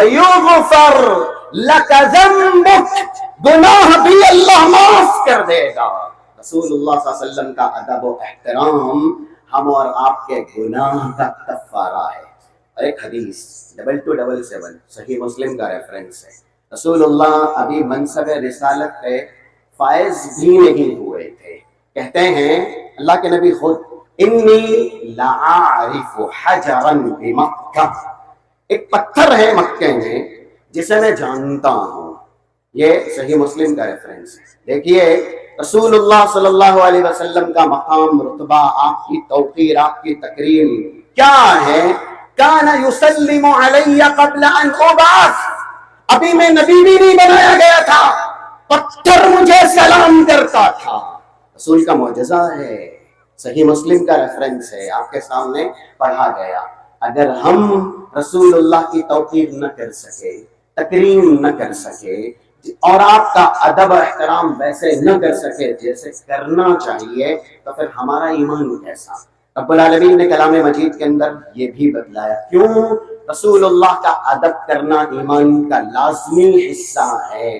یغفر لک ذنبک، گناہ بھی اللہ معاف کر دے گا۔ رسول اللہ صلی اللہ علیہ وسلم کا ادب و احترام ہم اور آپ کے گناہ کا کفارہ ہے۔ اور ایک حدیث 2277 صحیح مسلم کا ریفرنس ہے، رسول اللہ ابھی منصب رسالت پہ فائز بھی نہیں ہوئے تھے، کہتے ہیں اللہ کے نبی خود، انی لأعرف حجرا بمکہ، ایک پتھر ہے مکے میں جسے میں جانتا ہوں۔ یہ صحیح مسلم کا ریفرنس ہے۔ دیکھیے رسول اللہ صلی اللہ علیہ وسلم کا مقام، رتبہ، آپ کی توقیر، آپ کی تکریم کیا ہے؟ کان یسلم علی قبل ان ابعث، ابھی میں نبی بھی نہیں بنایا گیا تھا، پتھر مجھے سلام کرتا تھا۔ رسول کا معجزہ ہے، صحیح مسلم کا ریفرنس ہے، آپ کے سامنے پڑھا گیا۔ اگر ہم رسول اللہ کی توقیر نہ کر سکے، تکریم نہ کر سکے، اور آپ کا ادب و احترام ویسے نہ کر سکے جیسے کرنا چاہیے، تو پھر ہمارا ایمان کیسا؟ رب العالمین نے کلام مجید کے اندر یہ بھی بتلایا کیوں رسول اللہ کا ادب کرنا ایمان کا لازمی حصہ ہے،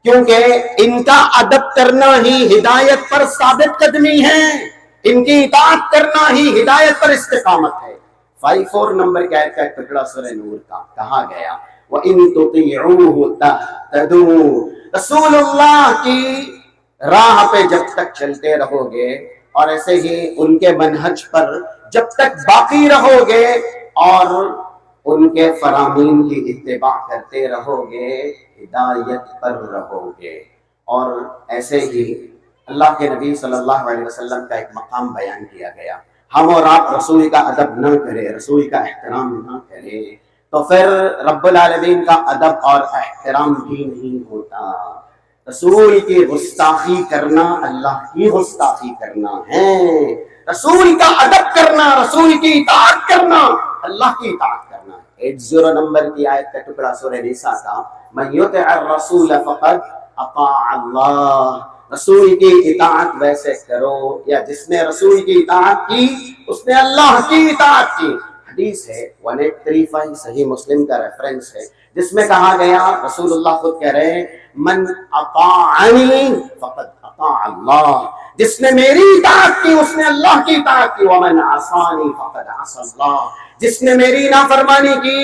کیونکہ ان کا ادب کرنا ہی ہدایت پر ثابت قدمی ہے، ان کی اطاعت کرنا ہی ہدایت پر استقامت ہے۔ 54 نمبر کی آیت کا ایک ٹکڑا سورہ نور کا کہا گیا، وَإِن تُطِيعُوهُ تَهْتَدُوا، رسول اللہ کی راہ پہ جب تک چلتے رہو گے اور ایسے ہی ان کے منہج پر جب تک باقی رہو گے اور ان کے فرامین کی اتباع کرتے رہو گے، ہدایت پر رہو گے۔ اور ایسے ہی اللہ کے نبی صلی اللہ علیہ وسلم کا ایک مقام بیان کیا گیا، ہم اور آپ رسول کا ادب نہ کریں، رسول کا احترام نہ کریں تو پھر رب العالمین کا ادب اور احترام بھی نہیں ہوتا۔ رسول کی گستاخی کرنا اللہ کی گستاخی کرنا ہے، رسول کا ادب کرنا، رسول کی اطاعت کرنا اللہ کی اطاعت کرنا ہے۔ 80 نمبر کی آیت کا ٹکڑا سورہ نساء کا، من یطع الرسول فقد اطاع اللہ، رسول کی اطاعت ویسے کرو، یا جس نے رسول کی اطاعت کی اس نے اللہ کی اطاعت کی۔ حدیث ہے 1835 صحیح مسلم کا ریفرنس ہے، جس میں کہا گیا، رسول اللہ خود کہہ رہے ہیں، من اطاعنی فقد اطاع اللہ، جس نے میری اطاعت کی اس نے اللہ کی اطاعت کی، ومن عصانی فقد عصى اللہ، جس نے میری نافرمانی کی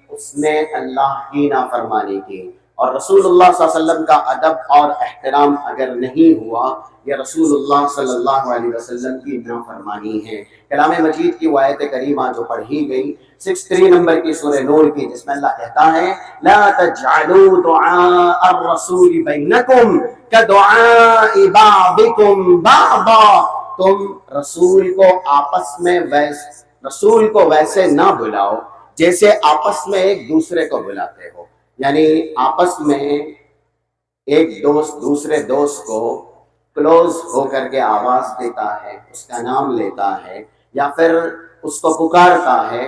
اس نے اللہ کی نافرمانی کی۔ اور رسول اللہ صلی اللہ علیہ وسلم کا ادب اور احترام اگر نہیں ہوا، یہ رسول اللہ صلی اللہ علیہ وسلم کی نافرمانی ہے۔ کلام مجید کی وہ آیت کریمہ جو پڑھی گئی 63 نمبر کی سورہ نور کی، جس میں اللہ کہتا ہے، لا تجعلوا دعاء الرسول بینکم کدعاء بعضکم بعضا، تم رسول کو آپس میں رسول کو ویسے نہ بلاؤ جیسے آپس میں ایک دوسرے کو بلاتے ہو، یعنی آپس میں ایک دوست دوسرے دوست کو کلوز ہو کر کے آواز دیتا ہے، اس کا نام لیتا ہے یا پھر اس کو پکارتا ہے۔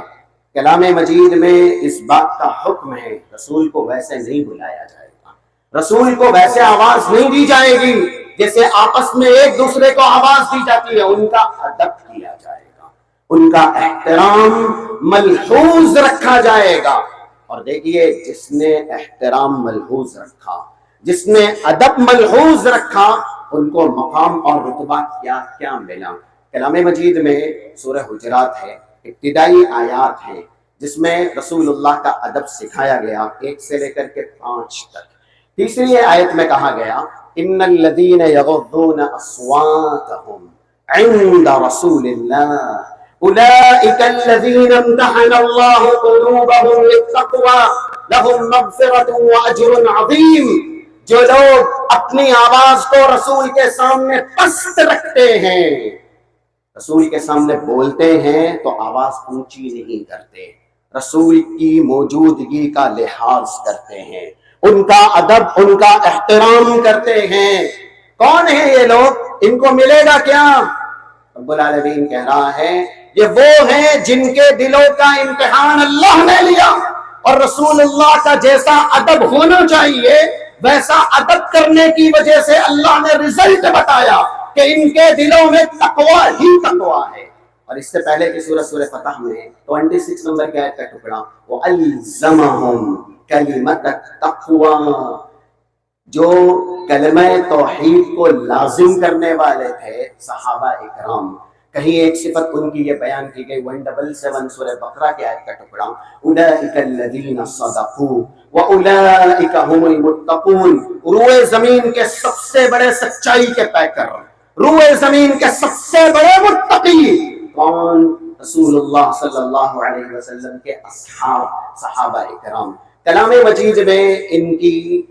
کلام مجید میں اس بات کا حکم ہے، رسول کو ویسے نہیں بلایا جائے گا، رسول کو ویسے آواز نہیں دی جائے گی جیسے آپس میں ایک دوسرے کو آواز دی جاتی ہے، ان کا ادب کیا جائے گا، ان کا احترام ملحوظ رکھا جائے گا۔ اور دیکھیے جس نے احترام ملحوظ رکھا، جس نے ادب ملحوظ رکھا، ان کو مقام اور رتبہ کیا کیا ملا۔ کلام مجید میں سورہ حجرات ہے، ابتدائی آیات ہیں جس میں رسول اللہ کا ادب سکھایا گیا 1 سے لے کر کے 5 تک۔ تیسری آیت میں کہا گیا، ان الذین یغضون اصواتهم عند رسول اللہ اولئک الذین امتحن اللہ قلوبهم للتقوی لهم مغفرۃ واجر عظیم، جو لوگ اپنی آواز کو رسول کے سامنے پست رکھتے ہیں، رسول کے سامنے بولتے ہیں تو آواز اونچی نہیں کرتے، رسول کی موجودگی کا لحاظ کرتے ہیں، ان کا ادب ان کا احترام کرتے ہیں۔ کون ہیں یہ لوگ؟ ان کو ملے گا کیا؟ رب العالمین کہہ رہا ہے یہ وہ ہیں جن کے دلوں کا امتحان اللہ نے لیا، اور رسول اللہ کا جیسا ادب ہونا چاہیے ویسا ادب کرنے کی وجہ سے اللہ نے رزلٹ بتایا کہ ان کے دلوں میں تقوی ہی تقوی ہے۔ اور اس سے پہلے کی سورہ فتح میں 26 نمبر کی آیت کا ٹکڑا، وَأَلْزَمَهُمْ کلمۃ التقوی، جو کلمہ توحید کو لازم کرنے والے تھے صحابہ اکرام. کہیں ایک صفت ان کی یہ بیان کی گئی 177 سورہ بقرہ کی آیت کا ٹکڑا، اولئک الذین صدقوا واولئک هم المتقون. روئے زمین کے سب سے بڑے سچائی کے پیکر، روئے زمین کے سب سے بڑے متقی کون؟ رسول اللہ صلی اللہ علیہ وسلم کے اصحاب، صحابہ اکرام. کلام مجید میں ان کی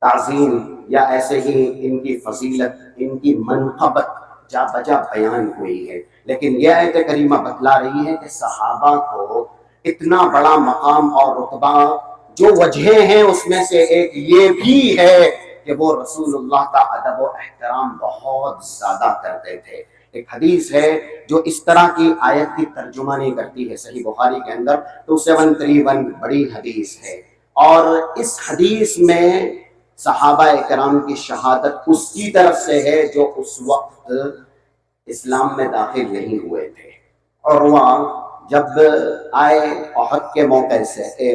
تعظیم یا ایسے ہی ان کی فضیلت، ان کی منقبت جا بجا بیان ہوئی ہے، لیکن یہ آیت کریمہ بتلا رہی ہے کہ صحابہ کو اتنا بڑا مقام اور رتبہ، جو وجہیں ہیں اس میں سے ایک یہ بھی ہے کہ وہ رسول اللہ کا ادب و احترام بہت زیادہ کرتے تھے. ایک حدیث ہے جو اس طرح کی آیت کی ترجمہ نہیں کرتی ہے، صحیح بخاری کے اندر 2731 بڑی حدیث ہے، اور اس حدیث میں صحابہ اکرام کی شہادت اس کی طرف سے ہے جو اس وقت اسلام میں داخل نہیں ہوئے تھے. عروہ جب آئے احد کے موقع سے،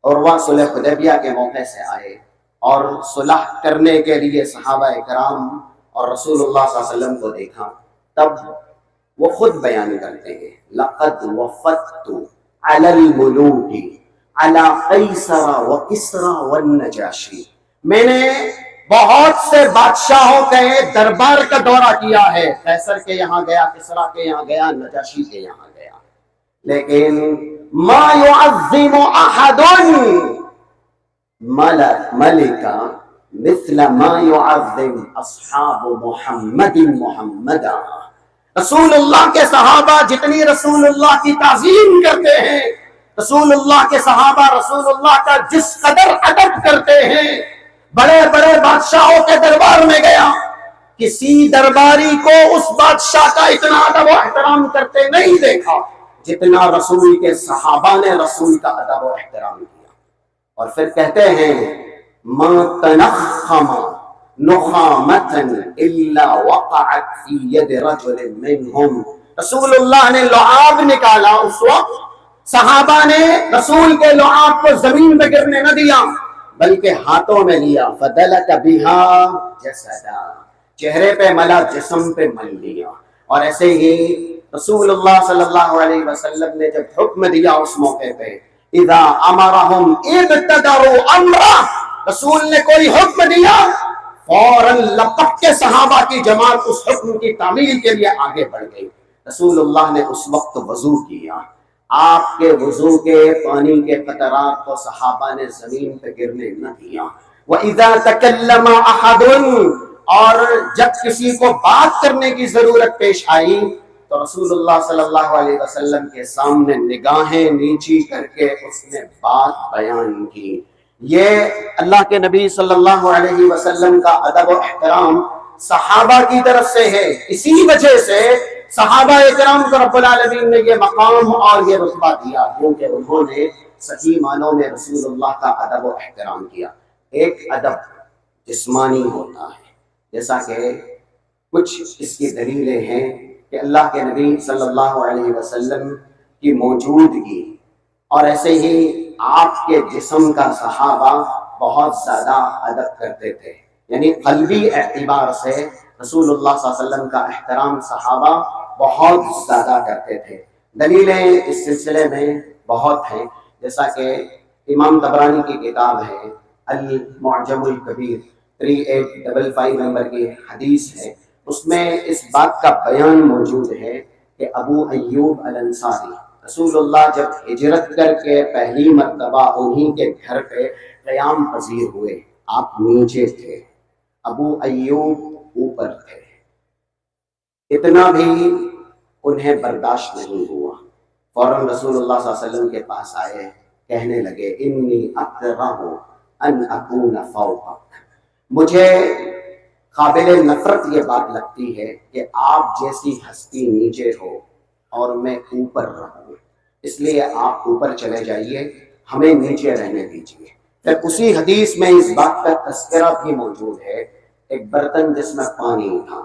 عروہ صلح حدیبیہ کے موقع سے آئے اور صلح کرنے کے لیے صحابہ اکرام اور رسول اللہ صلی اللہ علیہ وسلم کو دیکھا، تب وہ خود بیان کرتے ہیں لقد وفدت علی الملوک علی قیصر و کسری والنجاشی. میں نے بہت سے بادشاہوں کے دربار کا دورہ کیا ہے، قیصر کے یہاں گیا، کسریٰ کے یہاں گیا، نجاشی کے یہاں گیا، لیکن ما يعظم احد ملکا مثل ما يعظم اصحاب محمد محمدا. رسول اللہ کے صحابہ جتنی رسول اللہ کی تعظیم کرتے ہیں، رسول اللہ کے صحابہ رسول اللہ کا جس قدر ادب کرتے ہیں، بڑے بڑے بادشاہوں کے دربار میں گیا، کسی درباری کو اس بادشاہ کا اتنا ادب و احترام کرتے نہیں دیکھا جتنا رسول کے صحابہ نے رسول کا ادب و احترام کیا. اور پھر کہتے ہیں ما تنخم نخامۃ الا وقعت فی ید رجل منہم. رسول اللہ نے لعاب نکالا، اس وقت صحابہ نے رسول کے لعاب کو زمین پہ گرنے نہ دیا بلکہ ہاتھوں میں لیا، فدلک بہا جسدا، چہرے پہ ملا، جسم پہ مل لیا. اور ایسے ہی رسول اللہ صلی اللہ علیہ وسلم نے جب حکم دیا اس موقع پہ اذا امرہم ابتدروا امرہ، رسول نے کوئی حکم دیا فوراً لپک کے صحابہ کی جماعت اس حکم کی تعمیل کے لیے آگے بڑھ گئی. رسول اللہ نے اس وقت وضو کیا، آپ کے وضو کے پانی کے قطرات کو صحابہ نے زمین پہ گرنے نہ دیا. وَإِذَا تَكَلَّمَ أَحَدٌ، اور جب کسی کو بات کرنے کی ضرورت پیش آئی تو رسول اللہ صلی اللہ علیہ وسلم کے سامنے نگاہیں نیچی کر کے اس نے بات بیان کی. یہ اللہ کے نبی صلی اللہ علیہ وسلم کا ادب و احترام صحابہ کی طرف سے ہے. اسی وجہ سے صحابہ اکرام کو رب العالمین نے یہ مقام اور یہ رتبہ دیا کیونکہ انہوں نے صحیح معنوں میں رسول اللہ کا ادب و احترام کیا. ایک ادب جسمانی ہوتا ہے، جیسا کہ کچھ اس کی دلیلیں ہیں کہ اللہ کے نبی صلی اللہ علیہ وسلم کی موجودگی اور ایسے ہی آپ کے جسم کا صحابہ بہت زیادہ ادب کرتے تھے، یعنی قلبی اعتبار سے رسول اللہ صلی اللہ علیہ وسلم کا احترام صحابہ بہت زیادہ کرتے تھے. دلیلیں اس سلسلے میں بہت ہیں، جیسا کہ امام طبرانی کی کتاب ہے المعجم الکبیر 3855 نمبر کی حدیث ہے، اس میں اس بات کا بیان موجود ہے کہ ابو ایوب الانصاری رسول اللہ جب ہجرت کر کے پہلی مرتبہ انہی کے گھر پہ قیام پذیر ہوئے، آپ نیچے تھے، ابو ایوب اوپر تھے. اتنا بھی انہیں برداشت نہیں ہوا، فوراً رسول اللہ صلی اللہ علیہ وسلم کے پاس آئے، کہنے لگے انی اکرہ ان اکون فوقک، مجھے قابل نفرت یہ بات لگتی ہے کہ آپ جیسی ہستی نیچے ہو اور میں اوپر رہوں، اس لیے آپ اوپر چلے جائیے، ہمیں نیچے رہنے دیجیے. پھر اسی حدیث میں اس بات کا تذکرہ بھی موجود ہے، ایک برتن جس میں پانی تھا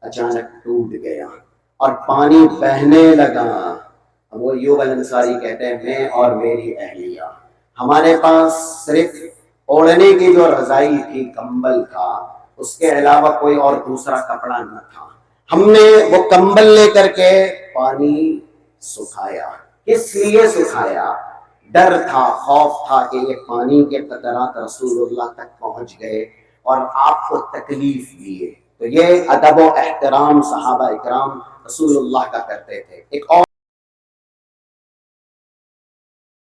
اچانک ٹوٹ گیا اور پانی بہنے لگا. ابو ایوب الانصاری کہتے ہیں میں اور میری اہلیہ ہمارے پاس صرف اوڑھنے کی جو رضائی تھی، کمبل تھا، اس کے علاوہ کوئی اور دوسرا کپڑا نہ تھا۔ ہم نے وہ کمبل لے کر کے پانی سکھایا۔ کس لیے سکھایا؟ ڈر تھا، خوف تھا کہ یہ پانی کے قطرات رسول اللہ تک پہنچ گئے اور آپ کو تکلیف دیے۔ تو یہ ادب و احترام صحابہ اکرام رسول اللہ کا کرتے تھے۔ ایک اور